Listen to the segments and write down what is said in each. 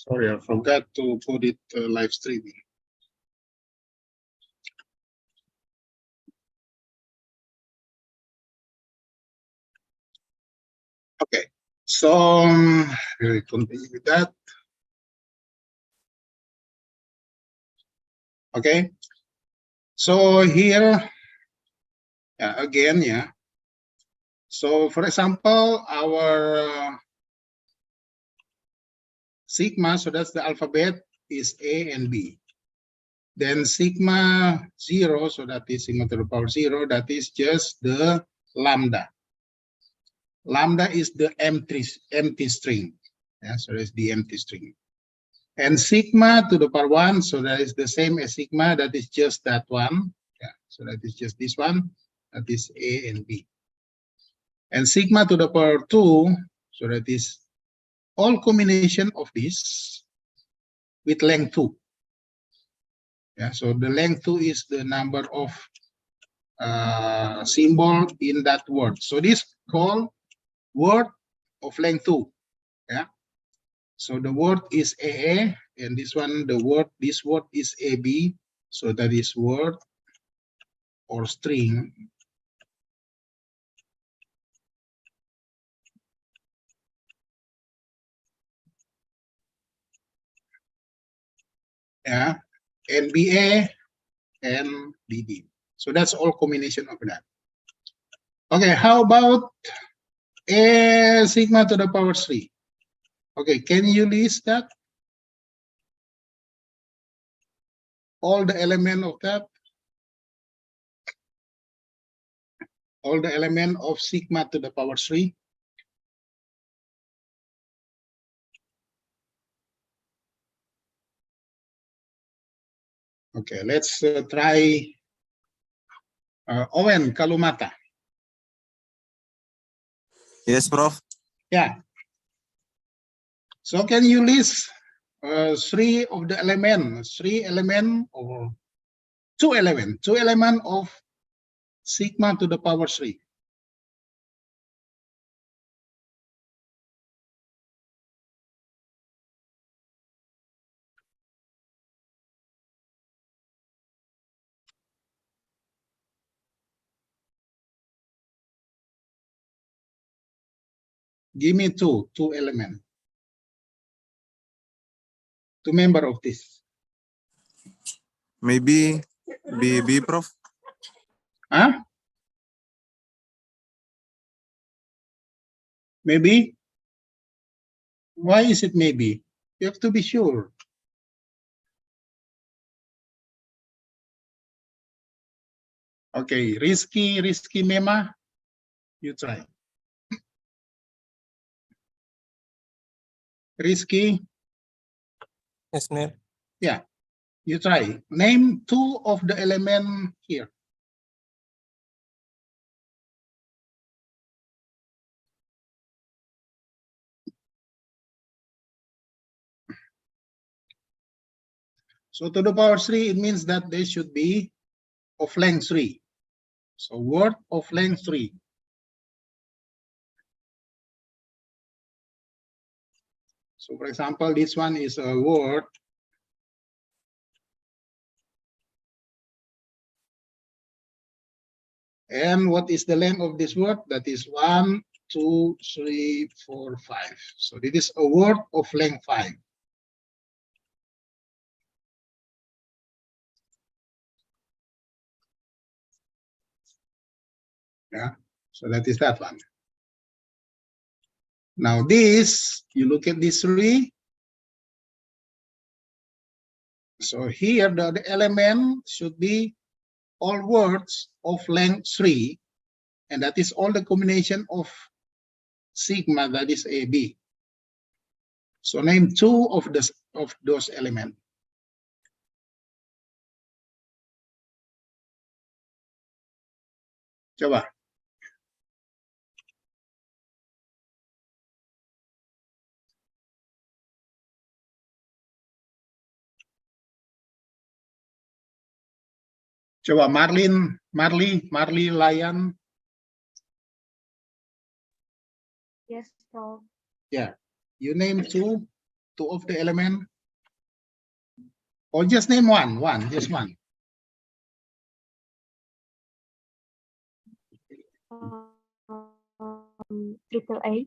Sorry, I forgot to put it live streaming. Okay, so we'll continue with that. Okay, so here again, yeah. So for example, our sigma, so that's the alphabet, is A and B. Then sigma 0, so that is sigma to the power 0, that is just the lambda. Lambda is the empty string. Yeah, so that's the empty string. And sigma to the power 1, so that is the same as sigma, that is just that one. Yeah, so that is just this one, that is A and B. And sigma to the power 2, so that is all combination of this with length 2. Yeah, so the length 2 is the number of symbol in that word. So this called word of length 2. Yeah. So the word is AA, and this one, this word is AB. So that is word or string yeah, NBA and BB. So that's all combination of that. Okay, how about A sigma to the power 3? Okay, can you list that? All the element of that? All the element of sigma to the power 3? Okay, let's try Owen Kalumata. Yes, Prof. Yeah. So can you list 3 of the elements, 3 element or 2 element of sigma to the power 3? Give me two element. 2 member of this. Maybe BB, Prof. Huh? Maybe? Why is it maybe? You have to be sure. Okay, risky Mema, you try. Risky? Yes, ma'am. Yeah, you try. Name 2 of the element here. So to the power 3, it means that they should be of length 3. So word of length 3. So for example, this one is a word. And what is the length of this word? That is 1, 2, 3, 4, 5. So this is a word of length 5. Yeah, so that is that one. Now this, you look at these 3. So here the element should be all words of length 3, and that is all the combination of sigma, that is AB. So name 2 of those elements. Coba. Coba Marley Layan. Yes, Prof. Yeah, you name 2 two of the element? Or just name one, just one. Triple A.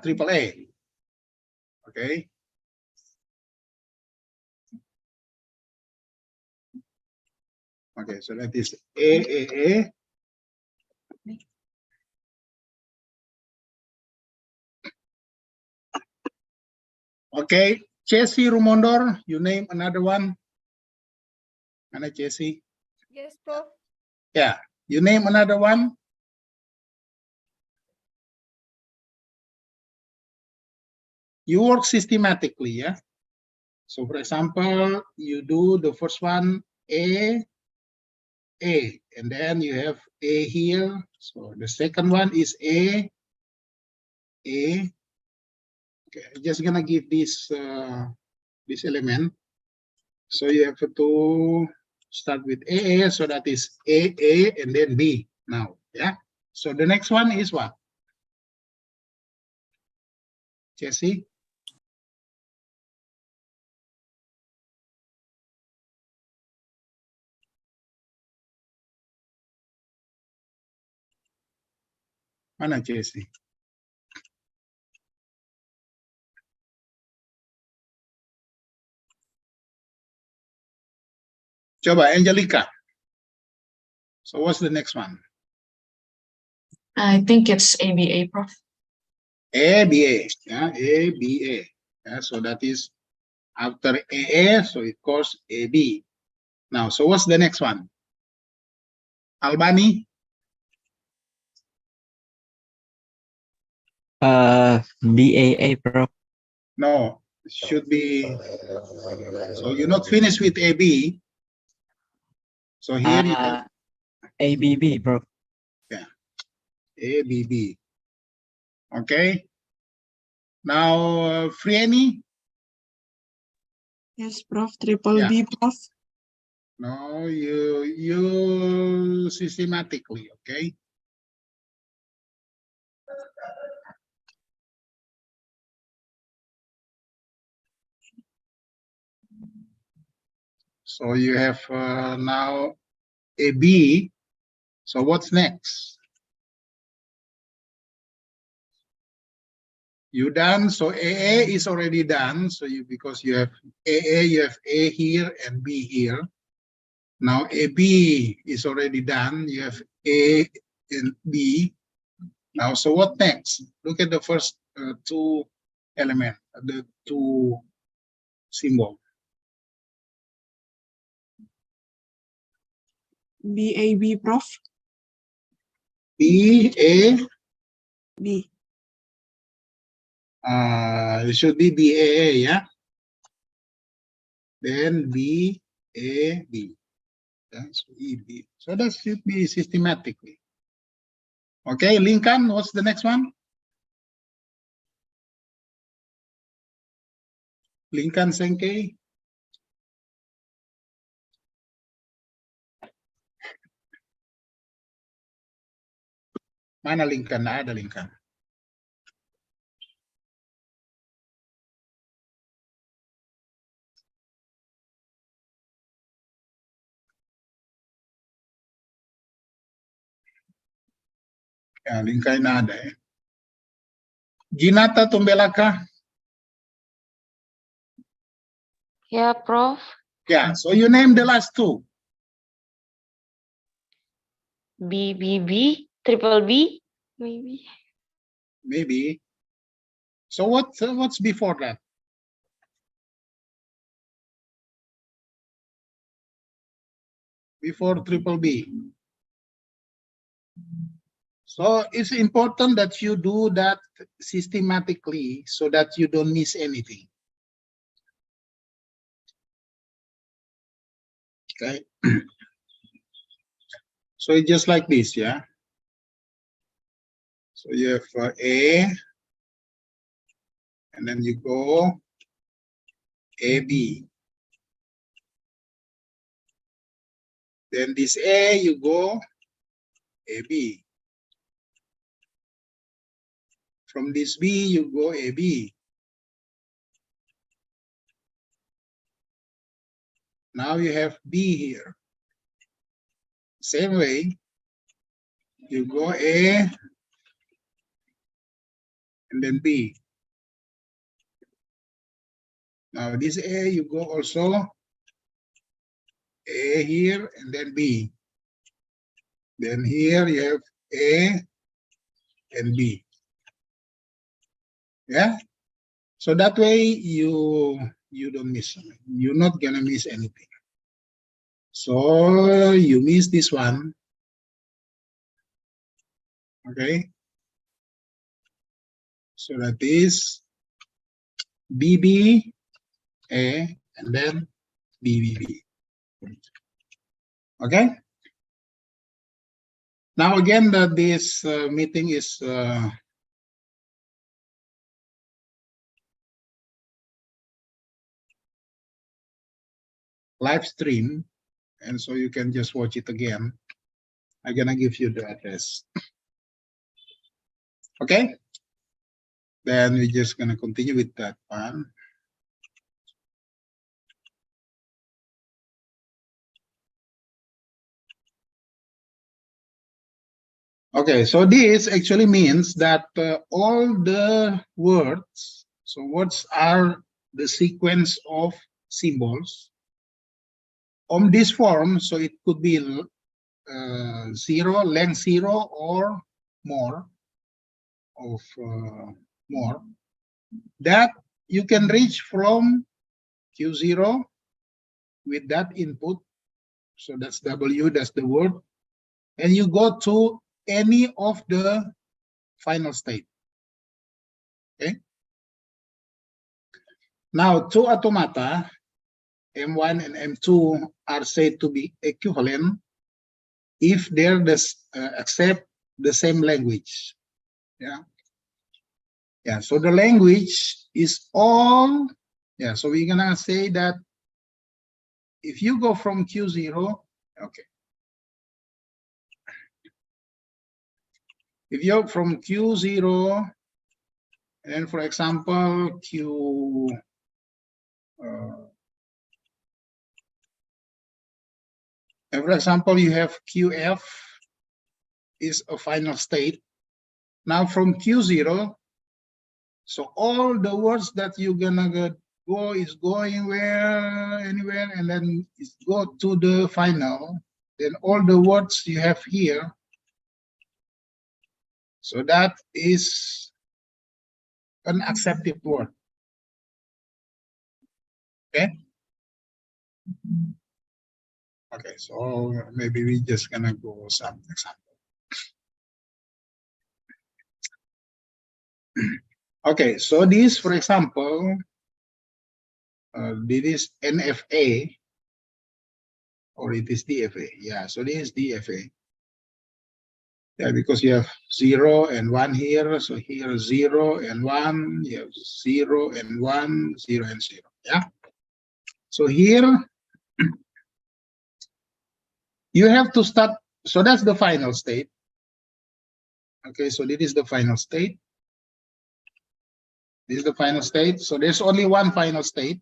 Triple A. Okay. Okay, so that is AAA. Okay, Chessy Rumondor, you name another one. Mana Chessy? Yes, Prof. Yeah, you name another one. You work systematically, yeah? So for example, you do the first one, A, and then you have A here. So the second one is A. Okay, I'm just gonna give this this element. So you have to start with A, so that is A, and then B now, yeah? So the next one is what? Jesse? Mana Jesse? Coba Angelica. So what's the next one? I think it's ABA, Prof. ABA, yeah, ABA. Yeah, so that is after AA, so it calls AB. Now, so what's the next one? Albani? BAA, Prof. No, it should be. So you're not finished with AB. So here you have ABB, Prof. ABB. Okay. Now, Frieni? Yes, Prof. Triple B, Prof. No, you systematically, okay? So you have now a B. So what's next? You done. So AA is already done. So because you have AA, you have A here and B here. Now AB is already done. You have A and B. Now, so what next? Look at the first two elements, the two symbols. BAB, Prof. BA. B. It should be BAA, yeah? Then BAB. That's EB. So that should be systematically. Okay, Lincoln, what's the next one? Lincoln Senke. Mana Lincoln? Ada Lincoln. Ya, Lincoln ada ya. Ginata Tumbelaka. Yeah, Prof. Yeah, so you name the last two. BBB, triple B, maybe. Maybe. So what's before that? Before triple B. So it's important that you do that systematically so that you don't miss anything. Okay. So it's just like this, yeah. So you have A, and then you go AB. Then this A, you go AB. From this B, you go AB. Now you have B here. Same way, you go A and then B. Now this A, you go also A here and then B. Then here you have A and B. Yeah. So that way you don't miss. You're not gonna miss anything. So you miss this one. Okay. So that is BB A and then BBB. Okay. Now again, this meeting is live stream, and so you can just watch it again. I'm gonna give you the address. Okay. Then we're just gonna continue with that one. Okay, so this actually means that all the words, so words are the sequence of symbols on this form, so it could be zero, length zero, or more of more, that you can reach from Q0 with that input. So that's W, that's the word, and you go to any of the final state. Okay. Now, two automata, M1 and M2, are said to be equivalent if they're accept the same language. Yeah. Yeah. So the language is all. Yeah. So we're gonna say that if you go from Q0, okay. If you're from Q0, and for example, for example, you have QF is a final state. Now from Q0, so all the words that you're gonna go is going anywhere, and then it's go to the final. Then all the words you have here, so that is an accepted word. Okay. Okay, so maybe we just gonna go some example. Okay, so this, for example, this is NFA, or it is DFA. Yeah, so this is DFA. Yeah, because you have 0 and 1 here. So here 0 and 1, you have 0 and 1, 0 and 0. Yeah. So here you have to start. So that's the final state. Okay, so this is the final state. This is the final state. So there's only one final state.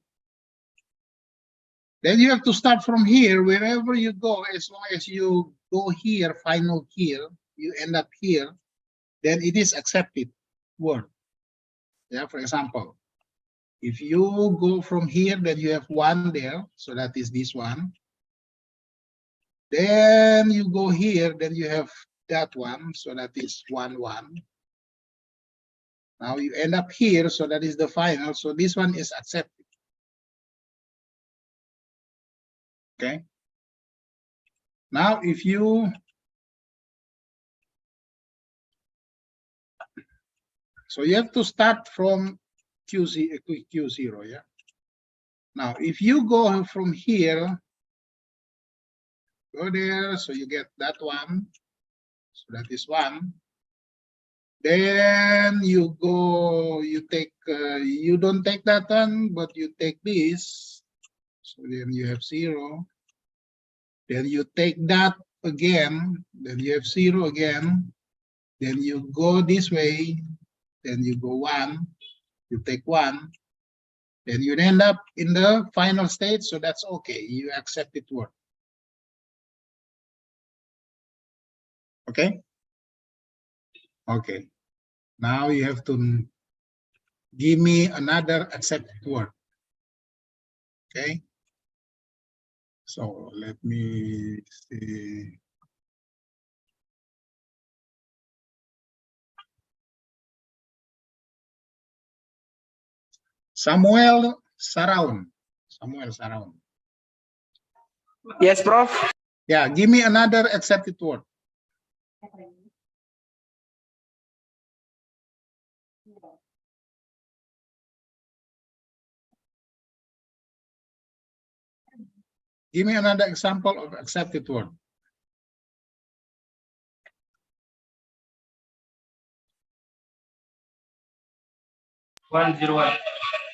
Then you have to start from here, wherever you go. As long as you go here, final here, you end up here, then it is accepted word. Yeah, for example, if you go from here, then you have 1 there, so that is this one. Then you go here, then you have that one, so that is 1, 1. Now you end up here, so that is the final, so this one is accepted. Okay. Now if you, so you have to start from Q0, yeah. Now if you go from here, go there, so you get that one, so that is 1. Then you go, you take, you don't take that one, but you take this, so then you have 0. Then you take that again, then you have 0 again. Then you go this way, then you go 1, you take 1. Then you end up in the final state, so that's okay. You accept it word. Okay? Okay. Now you have to give me another accepted word. Okay? So let me see. Samuel Saraun. Samuel Saraun. Yes, Prof. Yeah, give me another accepted word. Give me another example of accepted word.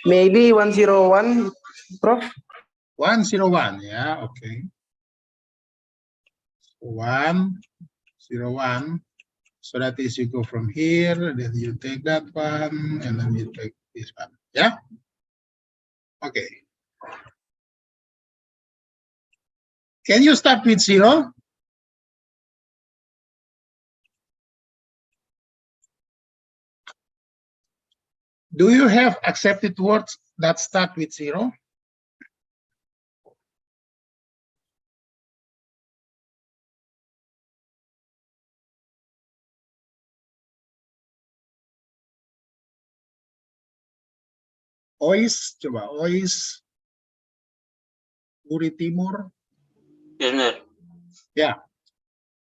Maybe 101, Prof. 101, yeah, okay. 101. So that is you go from here, then you take that one, and then you take this one. Yeah? Okay. Can you start with 0? Do you have accepted words that start with 0? Ois, coba Ois, Uri Timur. Yeah.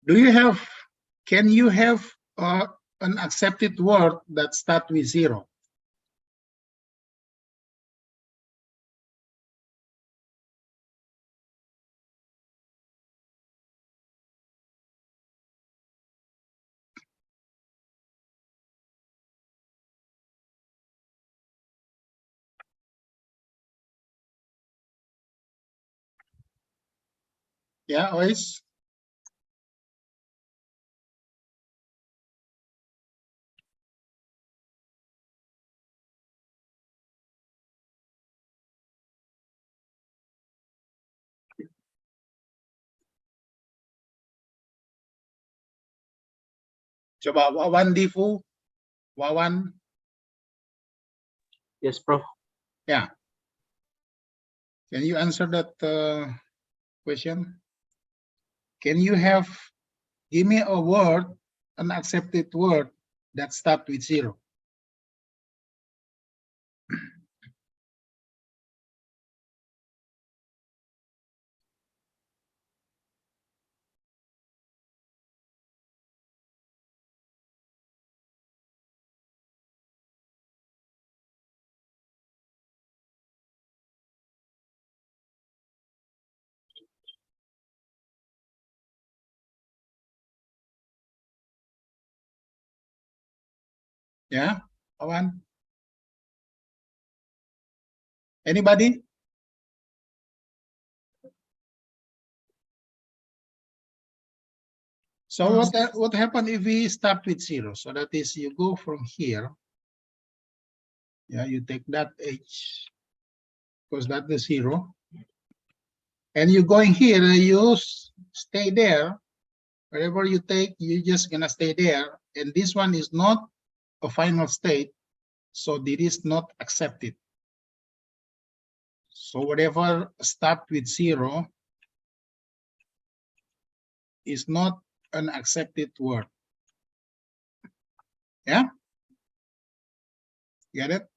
Do you have? Can you have an accepted word that start with 0? Yeah, Ois. Coba Wawan Difu, Wawan. Yes, Prof. Yeah. Can you answer that question? Can you have? Give me a word, an accepted word that start with 0. Yeah, Wawan. Anybody? So what happened if we start with 0? So that is you go from here. Yeah, you take that H because that's the 0. And you going here, you stay there. Wherever you take, you're just gonna stay there. And this one is not a final state, so this is not accepted. So whatever start with 0 is not an accepted word. Yeah? Get it?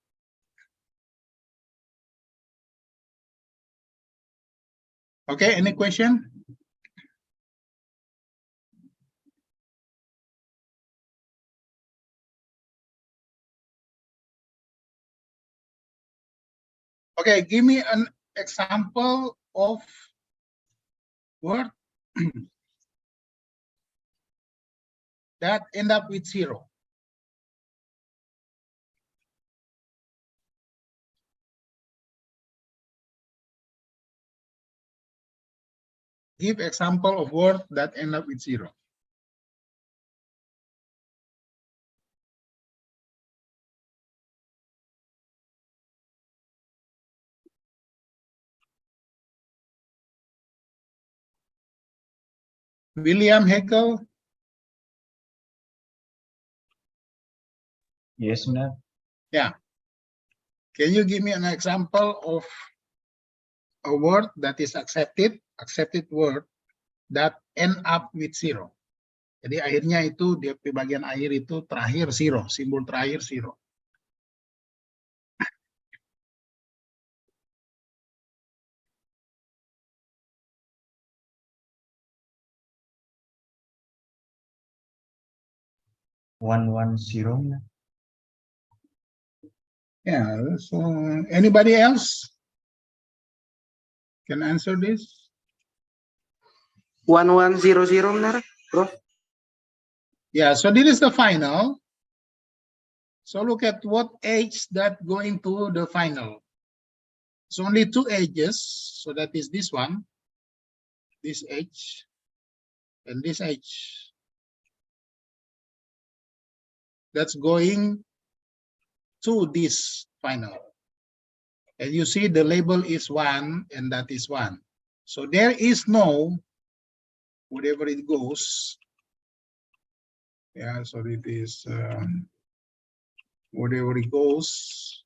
Okay, any question? Okay, give me an example of word that end up with 0. Give example of word that end up with 0. William Heckel? Yes, benar. Yeah. Can you give me an example of a word that is accepted word that end up with zero? Jadi akhirnya itu di bagian akhir itu terakhir zero, simbol terakhir zero. One zero. Yeah, so anybody else can answer this? 1100 benar, Prof. Yeah, so this is the final. So look at what edge that going to the final. It's only two edges, so that is this one, this edge, and this edge. That's going to this final. And you see the label is 1 and that is 1. So there is no, whatever it goes, yeah, so it is whatever it goes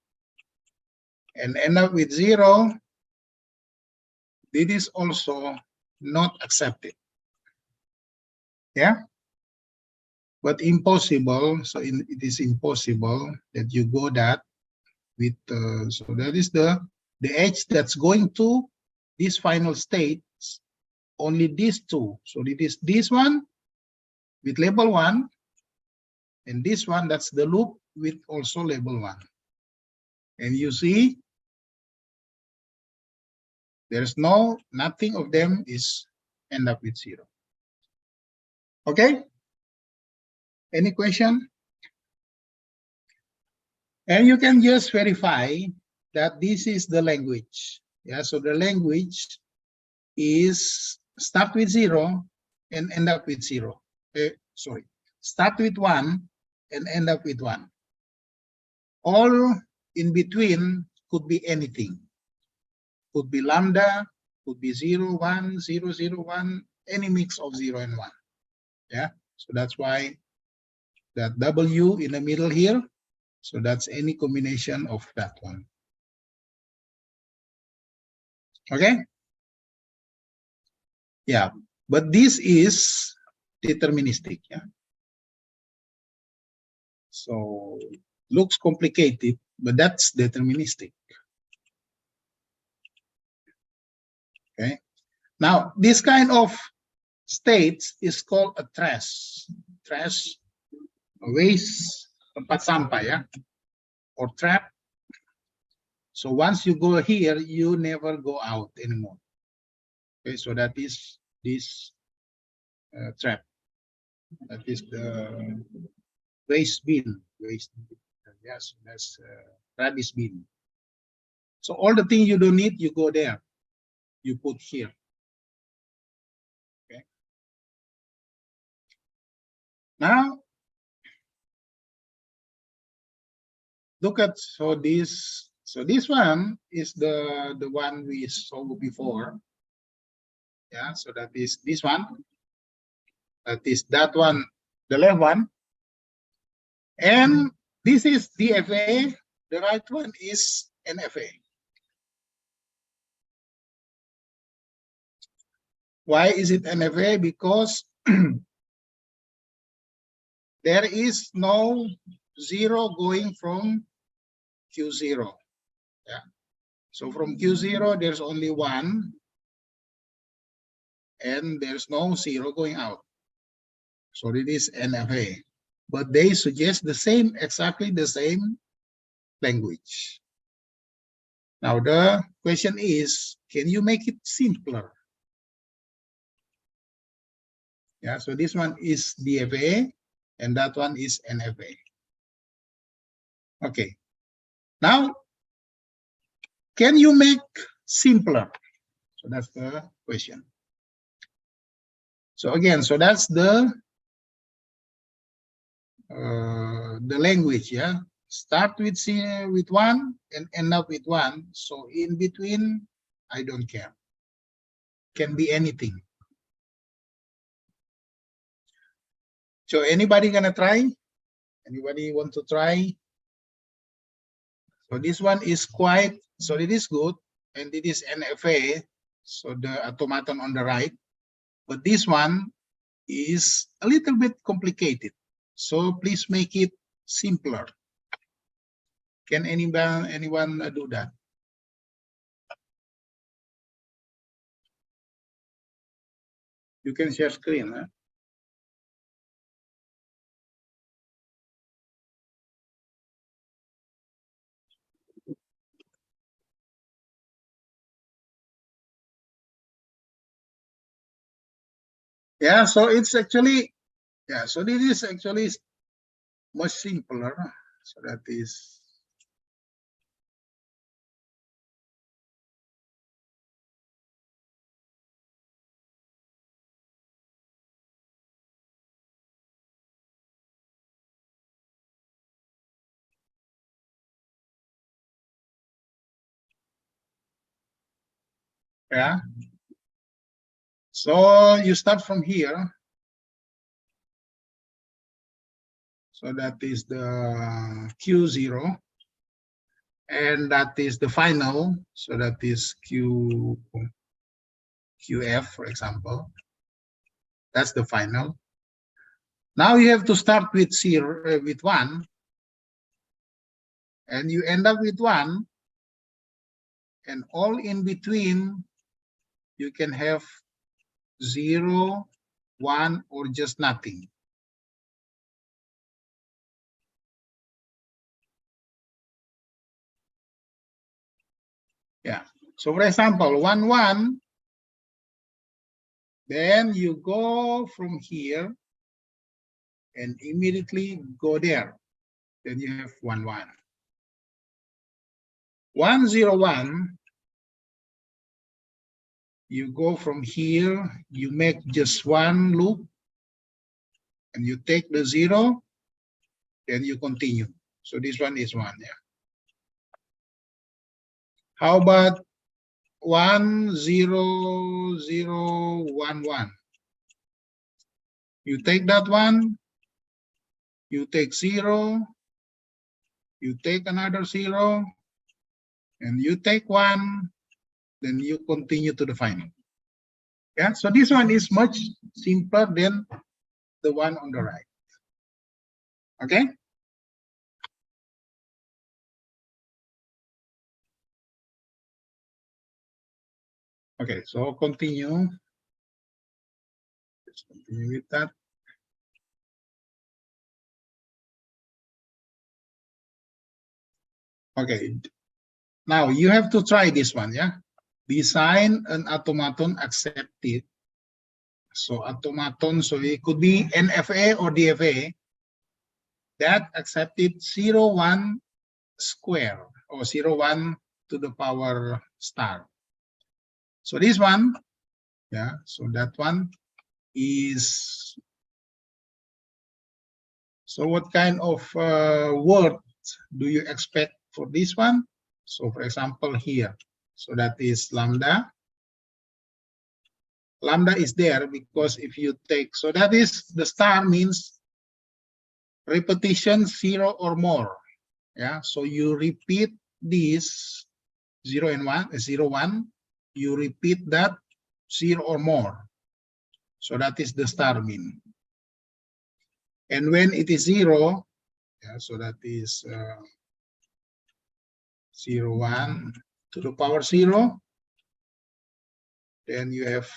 and end up with 0, it is also not accepted. Yeah, but impossible, so it is impossible that you go that with so that is the edge that's going to this final state, only these two. So it is this one with label 1 and this one, that's the loop with also label 1. And you see there's nothing of them is end up with 0. Okay, any question? And you can just verify that this is the language. Yeah, so the language is start with 0 and end up with 0. Sorry, start with 1 and end up with 1. All in between could be anything. Could be lambda, could be 0, 1, 0, 0, 1, any mix of 0 and 1. Yeah, so that's why that W in the middle here, so that's any combination of that one. Okay? Yeah, but this is deterministic. Yeah. So looks complicated, but that's deterministic. Okay. Now this kind of states is called a trash. Trash, waste, tempat sampah, yeah, or trap. So once you go here, you never go out anymore. Okay, so that is this trap. That is the waste bin. Waste, yes, that's rubbish bin. So all the things you don't need, you go there. You put here. Okay. Now look at this. So this one is the one we saw before. Yeah. So that is this one. That is that one, the left one. And this is DFA. The right one is NFA. Why is it NFA? Because there is no 0 going from Q0. Yeah. So from Q0, there's only 1. And there's no 0 going out. So it is NFA. But they suggest the same, exactly the same language. Now the question is, can you make it simpler? Yeah, so this one is DFA and that one is NFA. Okay. Now, can you make simpler? So that's the question. So again, so that's the language, yeah. Start with 1 and end up with 1. So in between, I don't care. Can be anything. So anybody gonna try? Anybody want to try? So this one is quite, so it is good, and it is NFA, so the automaton on the right. But this one is a little bit complicated. So please make it simpler. Can anyone do that? You can share screen. Huh? Yeah, so it's actually, yeah, so this is actually much simpler. So that is, yeah. So you start from here. So that is the Q0. And that is the final. So that is QF, for example. That's the final. Now you have to start with 0, with 1. And you end up with 1. And all in between, you can have 0, 1, or just nothing. Yeah. So for example, 1, 1, then you go from here and immediately go there. Then you have 1, 1. 1, 0, 1, you go from here, you make just one loop, and you take the 0, then you continue. So this one is 1, yeah. How about 1, 0, 0, 1, 1? You take that one, you take 0, you take another 0, and you take 1, then you continue to the final. Yeah, so this one is much simpler than the one on the right. Okay? Okay, so continue. Let's continue with that. Okay, now you have to try this one, yeah? Design an automaton accepted. So automaton, so it could be NFA or DFA that accepted 0, 1 square or 0, 1 to the power star. So this one, yeah, so that one is, so what kind of word do you expect for this one? So for example here, so that is lambda. Lambda is there because if you take, so that is the star means repetition 0 or more. Yeah, so you repeat this 0 and 1, 0, 1, you repeat that 0 or more. So that is the star mean. And when it is 0, yeah, so that is 0, 1 to the power 0, then you have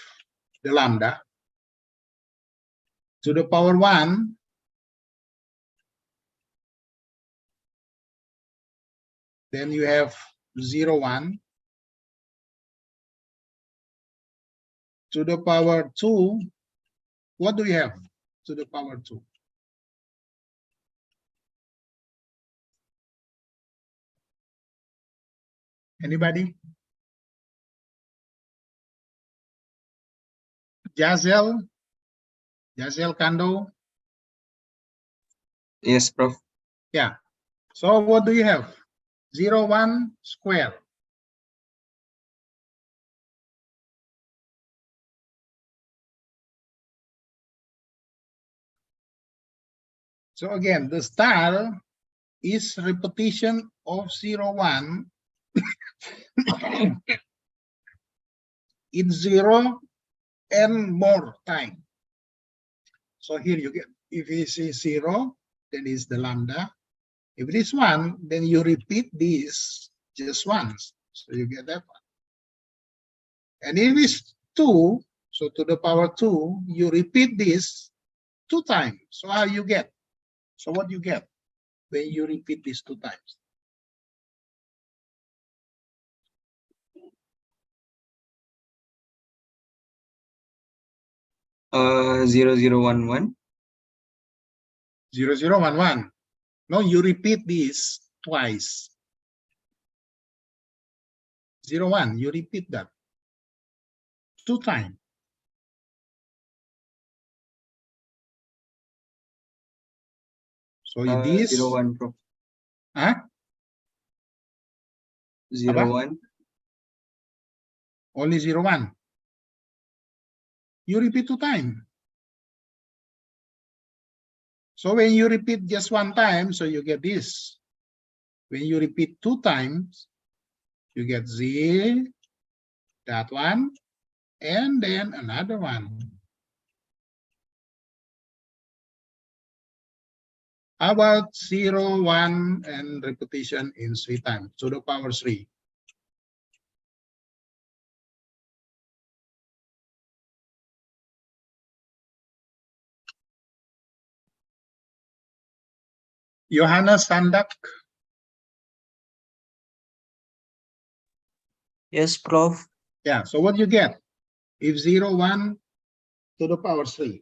the lambda. To the power 1, then you have 0, 1. To the power 2, what do you have to the power 2? Anybody? Jazel? Jazel Kando? Yes, Prof. Yeah. So what do you have? 0, 1 square. So again, the star is repetition of 0, 1 in 0 and more time. So here you get, if it is 0, then is the lambda. If it is 1, then you repeat this just once. So you get that one. And if it is 2, so to the power 2, you repeat this 2 times. So how you get? So what you get when you repeat this 2 times? Zero zero 11. 0, 0, 1, 1. No, you repeat this twice. 0, 1, you repeat that 2 times. So this, 01, Prof. huh? 01. Only 0, 1. You repeat 2 times. So when you repeat just 1 time, so you get this. When you repeat 2 times, you get Z, that one, and then another one. How about 0, 1, and repetition in 3 times, to the power 3? Johannes Sandak. Yes, Prof. Yeah, so what you get? If 0, 1 to the power 3.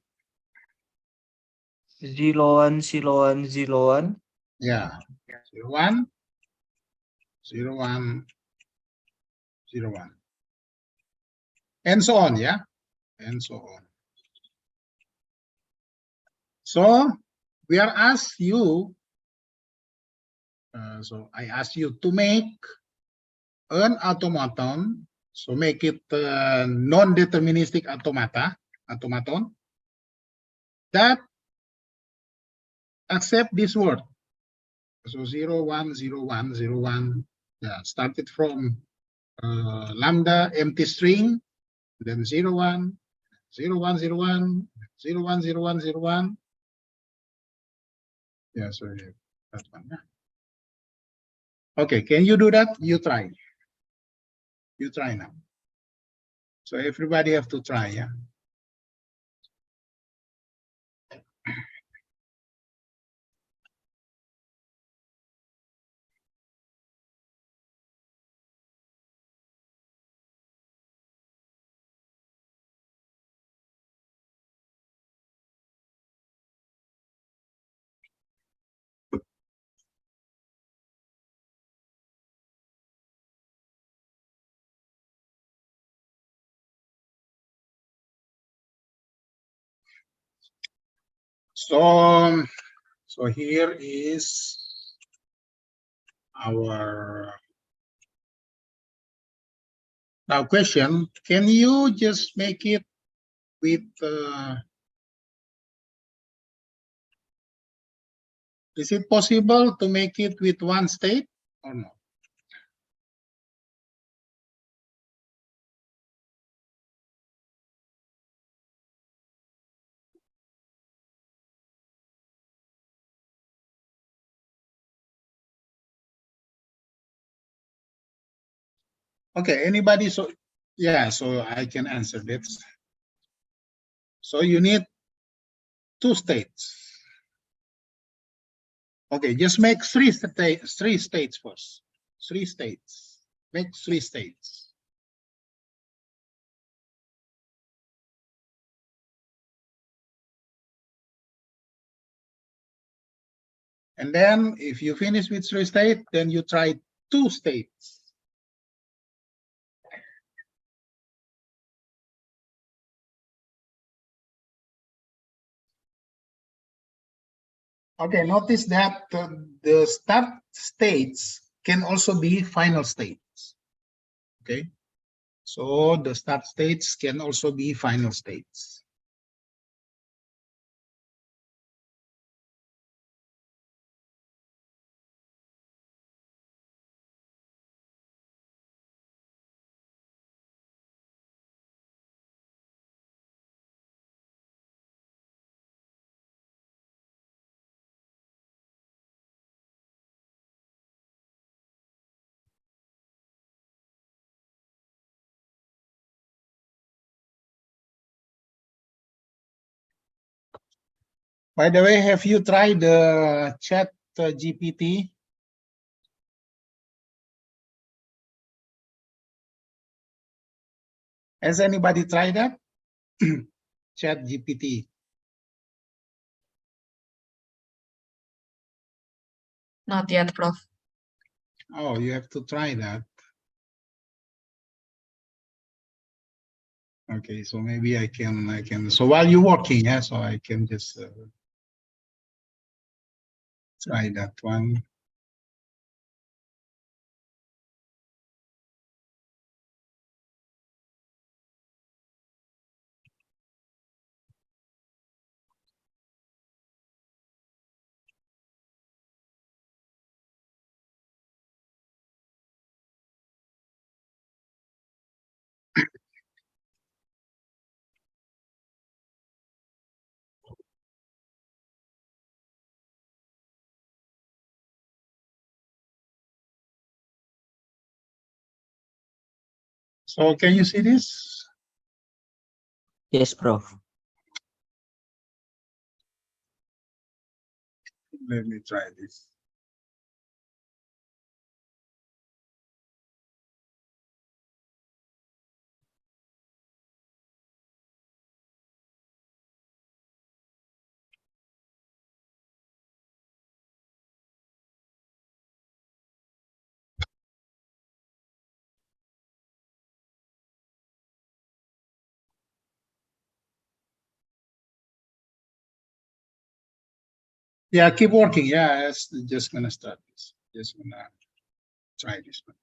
01, 01, 01. Yeah, 0, 1, 0, 1, 0, 1. And so on, yeah? And so on. So we are asked you, so I ask you to make an automaton, so make it non-deterministic automaton that accept this word. So 0, 1, 0, 1, 0, 1, yeah, started from lambda empty string, then 0, 1, 0, 1, 0, 1, 0, 1, 0, 1, 0, 1. Yeah, so that one. Yeah. Okay, can you do that? You try. You try now. So everybody have to try, yeah. So here is our now question. Can you just make it with is it possible to make it with one state or no? Okay, anybody? So yeah, so I can answer this. So you need 2 states. Okay, just make 3 states first. 3 states. Make 3 states. And then if you finish with 3 states, then you try 2 states. Okay, notice that the start states can also be final states. Okay, so the start states can also be final states. By the way, have you tried the chat GPT? Has anybody tried that? Chat GPT. Not yet, Prof. Oh, you have to try that. Okay, so maybe I can. So while you're working, yeah, so I can just try that one. So can you see this? Yes, Prof. Let me try this. Yeah, keep working. Yeah, it's just gonna start this. Just gonna try this one.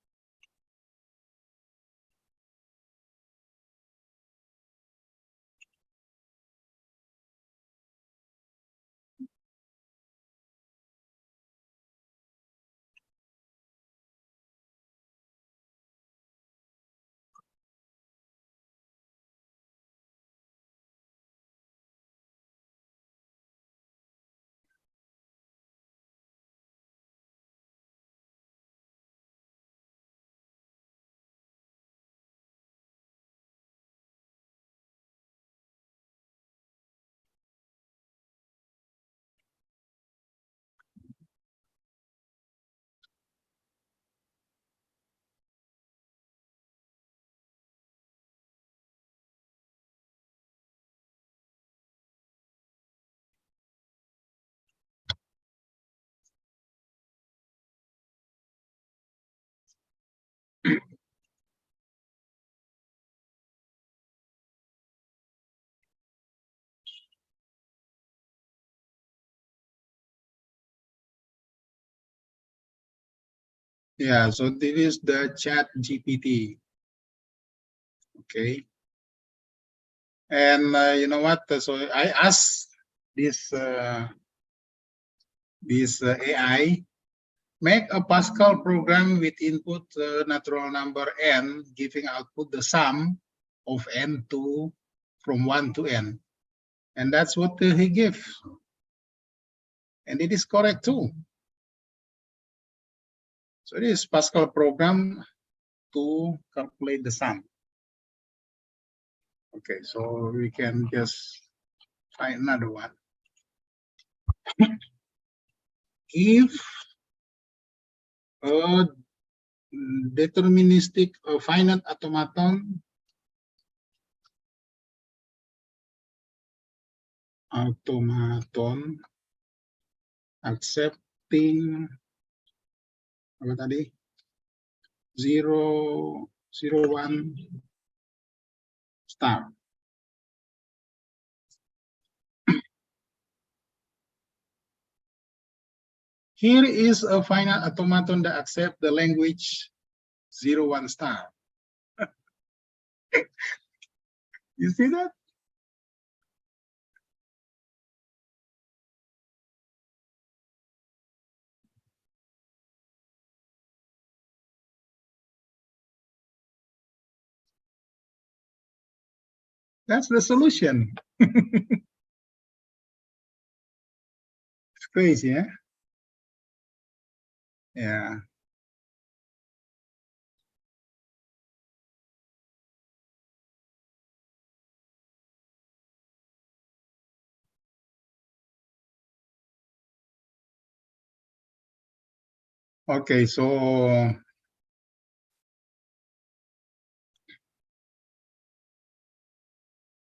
Yeah, so this is the chat GPT. Okay. And you know what? So I asked this AI, make a Pascal program with input natural number n, giving output the sum of n to from 1 to n. And that's what he gave. And it is correct too. So it is Pascal program to calculate the sum. Okay, so we can just find another one. Give a deterministic finite automaton accepting apa tadi 0, 0, 1 star. Here is a finite automaton that accepts the language 0, 1 star. You see that? That's the solution. It's crazy, yeah? Yeah. Okay, so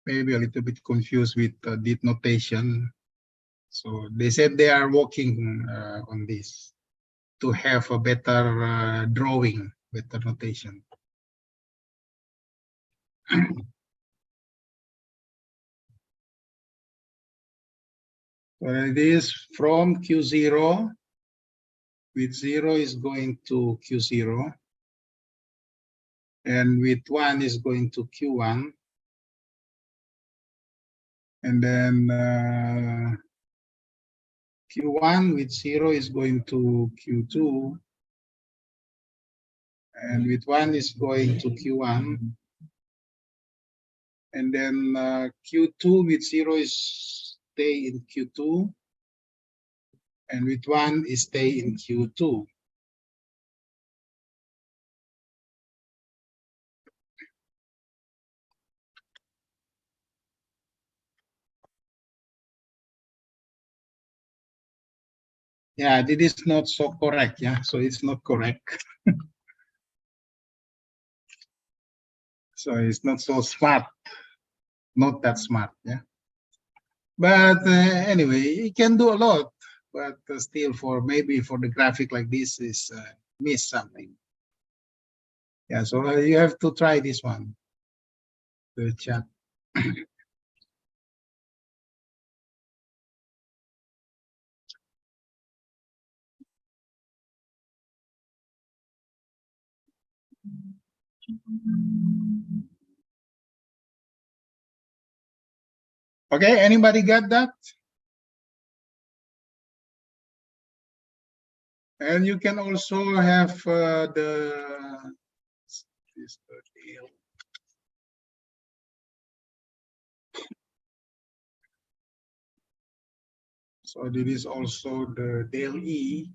maybe a little bit confused with date notation. So they said they are working on this to have a better drawing, better notation. So it is from Q0, with 0 is going to Q0, and with 1 is going to Q1, and then Q1 with 0 is going to Q2, and with 1 is going to Q1, and then Q2 with 0 is stay in Q2, and with 1 is stay in Q2. Yeah, this is not so correct. Yeah, so it's not correct. So it's not so smart, not that smart. Yeah, but anyway, it can do a lot. But still, for maybe for the graphic like this, is miss something. Yeah, so you have to try this one. The chat. Okay, anybody got that? And you can also have this the deal. So this is also the del E.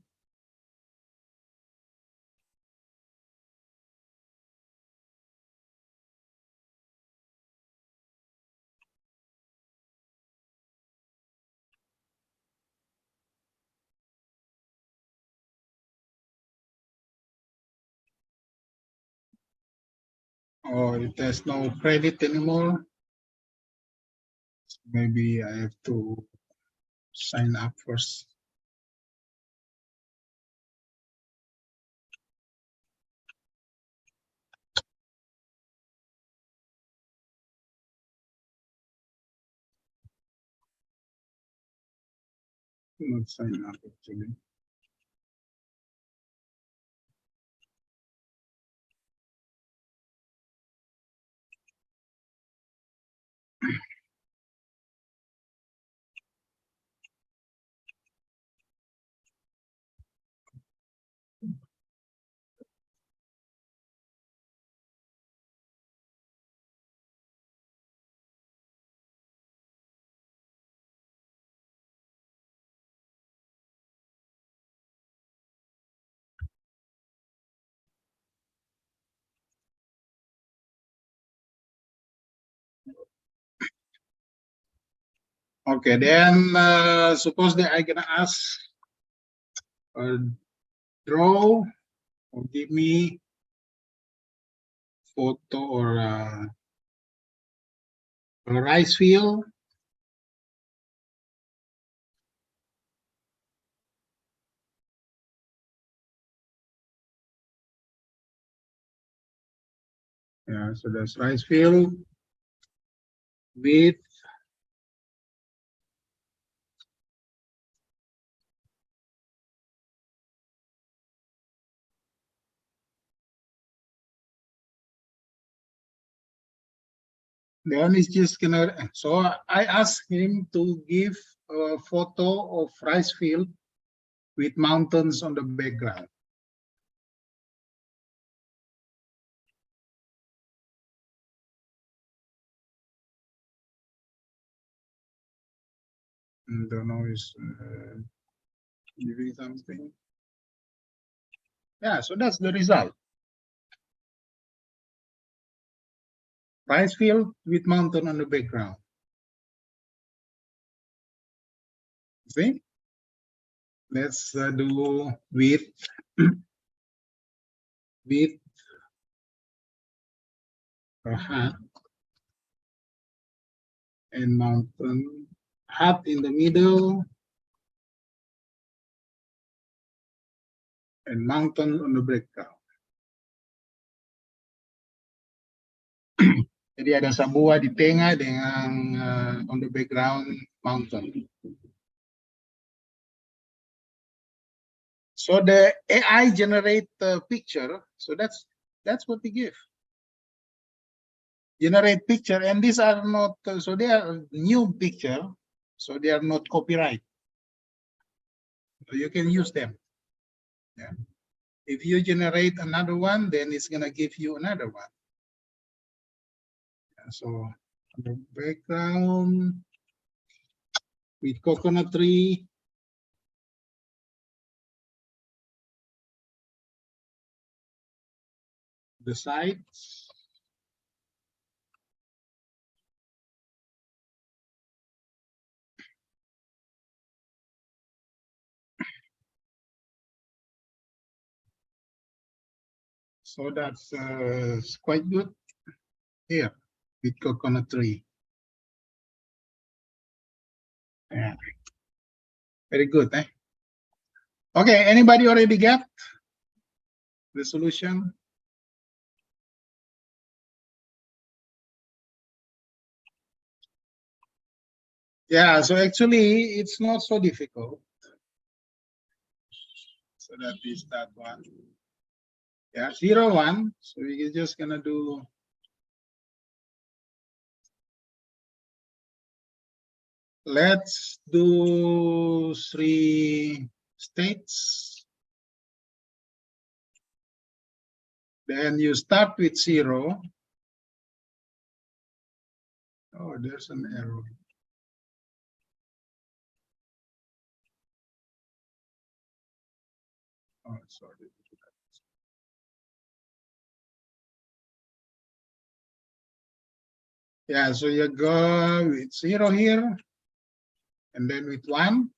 Or it has no credit anymore. Maybe I have to sign up first. Not sign up actually. Okay, then suppose that I'm gonna ask draw or give me photo or a rice field. Yeah, so that's rice field with then it's just gonna. So I asked him to give a photo of rice field with mountains on the background. Don't know is giving something. Yeah, so that's the result. Rice field with mountain on the background. See? Let's do width with a hat and mountain, hat in the middle and mountain on the background. Jadi ada sebuah di tengah dengan on the background mountain. So the AI generate the picture. So that's what we give. Generate picture, and these are not so they are new picture, so they are not copyright. So you can use them. Yeah. If you generate another one, then it's gonna give you another one. Yeah, so the background with coconut tree. The sides. So that's quite good here with coconut tree. Yeah, very good. Eh? Okay, anybody already get the solution? Yeah, so actually it's not so difficult. So that is that one. Yeah, 0, 1. So we're just gonna do let's do 3 states. Then you start with 0. Oh, there's an error. Oh, sorry. Yeah, so you go with 0 here, and then with 1.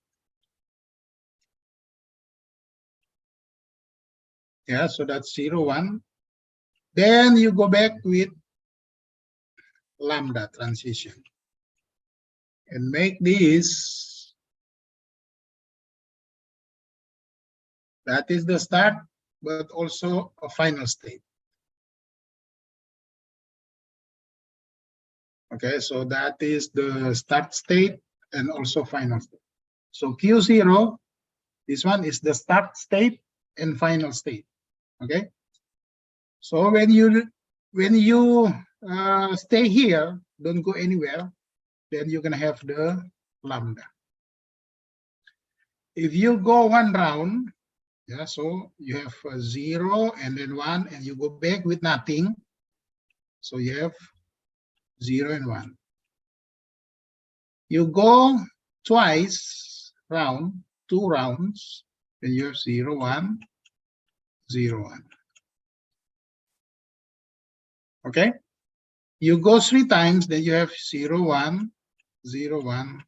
Yeah, so that's 0, 1. Then you go back with lambda transition and make this, that is the start, but also a final state. Okay, so that is the start state and also final state. So Q0, this one is the start state and final state. Okay, so when you stay here, don't go anywhere, then you're gonna have the lambda. If you go one round, yeah, so you have 0 and then 1, and you go back with nothing, so you have 0 and 1. You go twice round, 2 rounds, then you have 0, 1, 0, 1. Okay, you go 3 times, then you have 0, 1, 0, 1,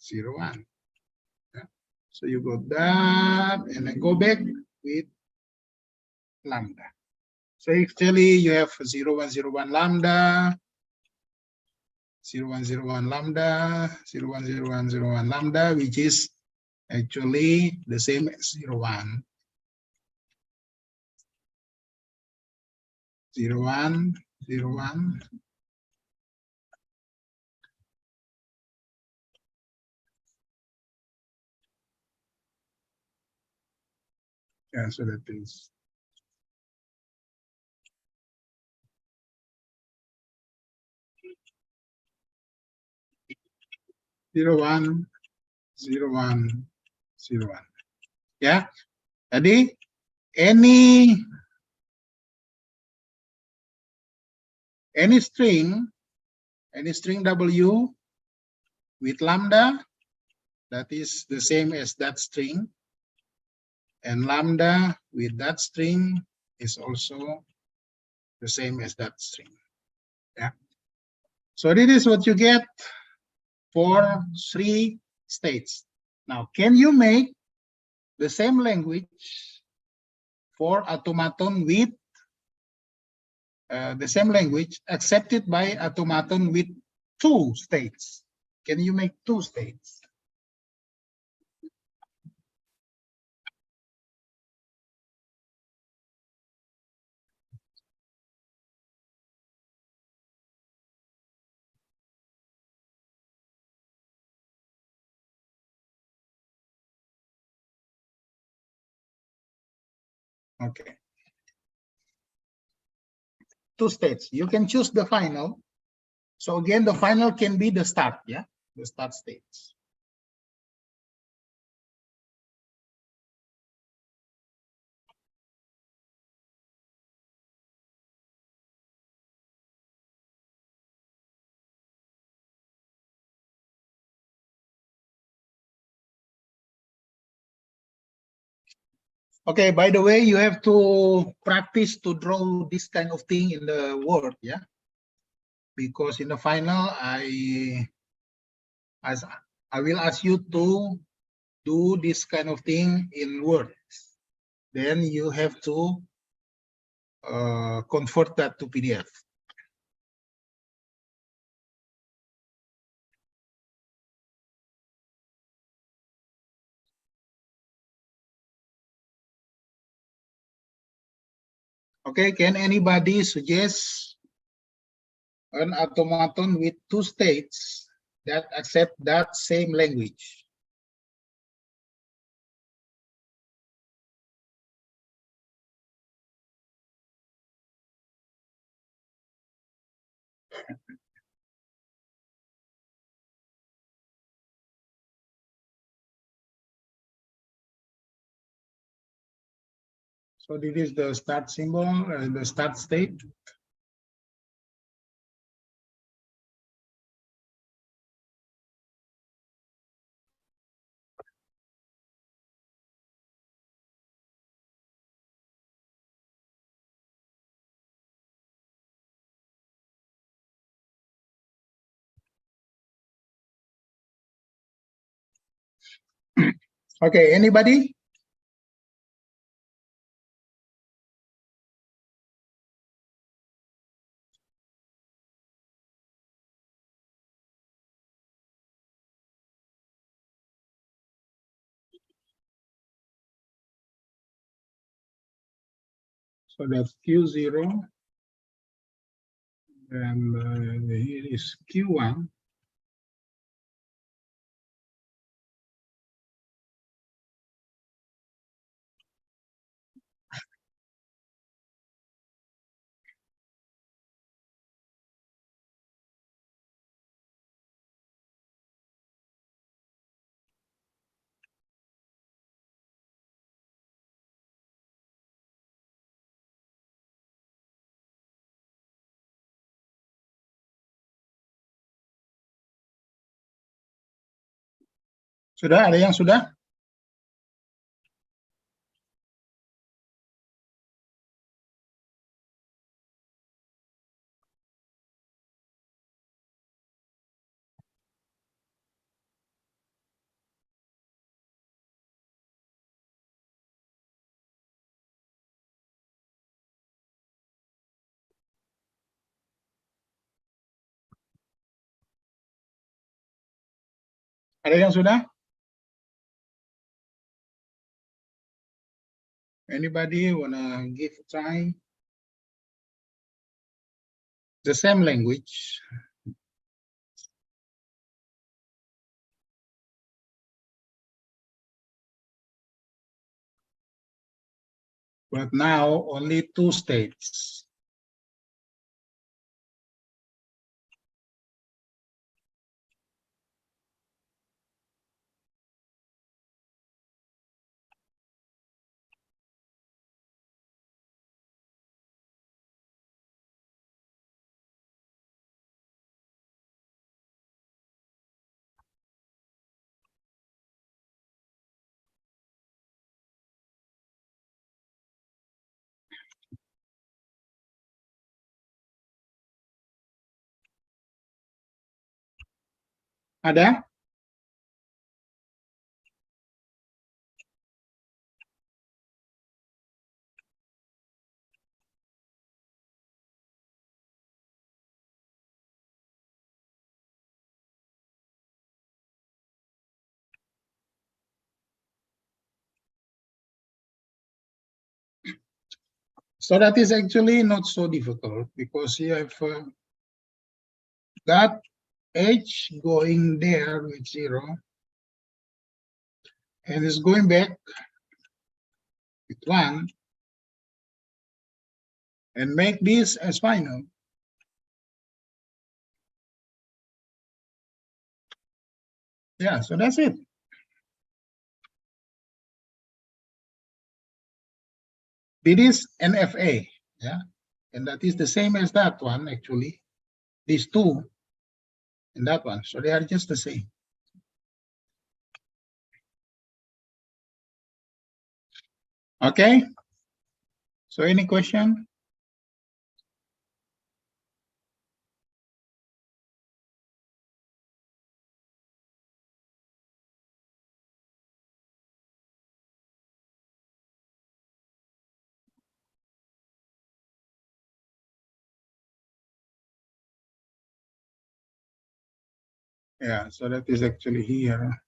0, 1. Yeah. So you go that and then go back with lambda. So actually you have 0, 1, 0, 1 lambda, 0, 1, 0, 1 lambda, 0, 1, 0, 1, 0, 1 lambda, which is actually the same as 0, 1. 0, 1, 0, 1. Yeah, so that is 0, 1, 0, 1, 0, 1. Ya, jadi any string W with lambda, that is the same as that string, and lambda with that string is also the same as that string. Yeah. So this is what you get for 3 states. Now, can you make the same language for automaton with the same language accepted by automaton with two states. Can you make two states? Okay. Two states. You can choose the final. So again, the final can be the start, yeah, the start states. Okay, by the way, you have to practice to draw this kind of thing in the Word, yeah? Because in the final, I will ask you to do this kind of thing in Word. Then you have to convert that to PDF. Okay, can anybody suggest an automaton with two states that accept that same language? So this is the start symbol, the start state. Okay, anybody? So that's Q0, and here is Q1. Sudah, ada yang sudah? Ada yang sudah? Anybody wanna give a try? The same language. But now only two states. Ada? So that is actually not so difficult because you have got H going there with 0 and it's going back with 1 and make this as final. Yeah, so that's it. It is NFA, yeah, and that is the same as that one actually. These two and that one, so they are just the same. Okay. So any question? Yeah, so that is actually here.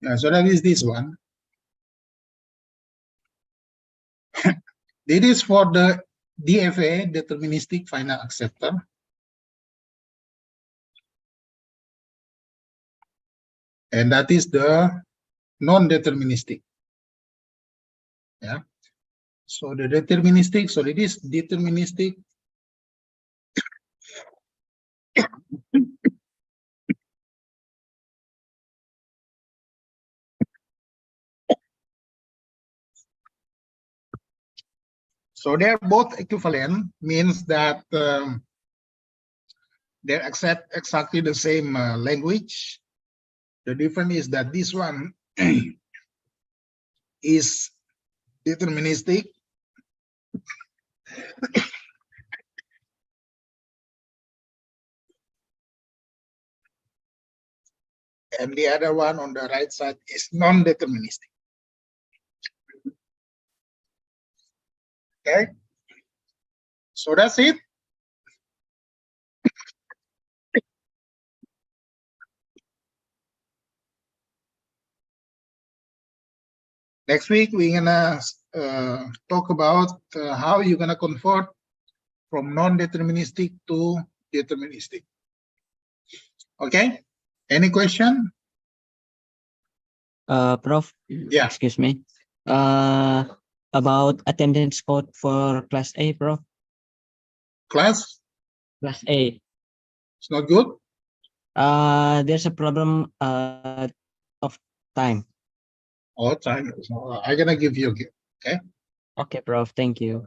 Yeah, so that is this one. It is for the DFA, deterministic final acceptor. And that is the non-deterministic. Yeah. So the deterministic, so it is deterministic. So they're both equivalent, means that they accept exactly the same language. The difference is that this one is deterministic. And the other one on the right side is non-deterministic. Okay. So that's it. Next week, we're gonna talk about how you're gonna convert from non-deterministic to deterministic. Okay. Any question? Prof. Yeah. Excuse me. About attendance code for class A, Prof. Class, Class A. it's not good. There's a problem of time. All time. So I'm gonna give you. Okay. Okay, Prof. Thank you.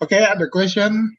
Okay. Other question?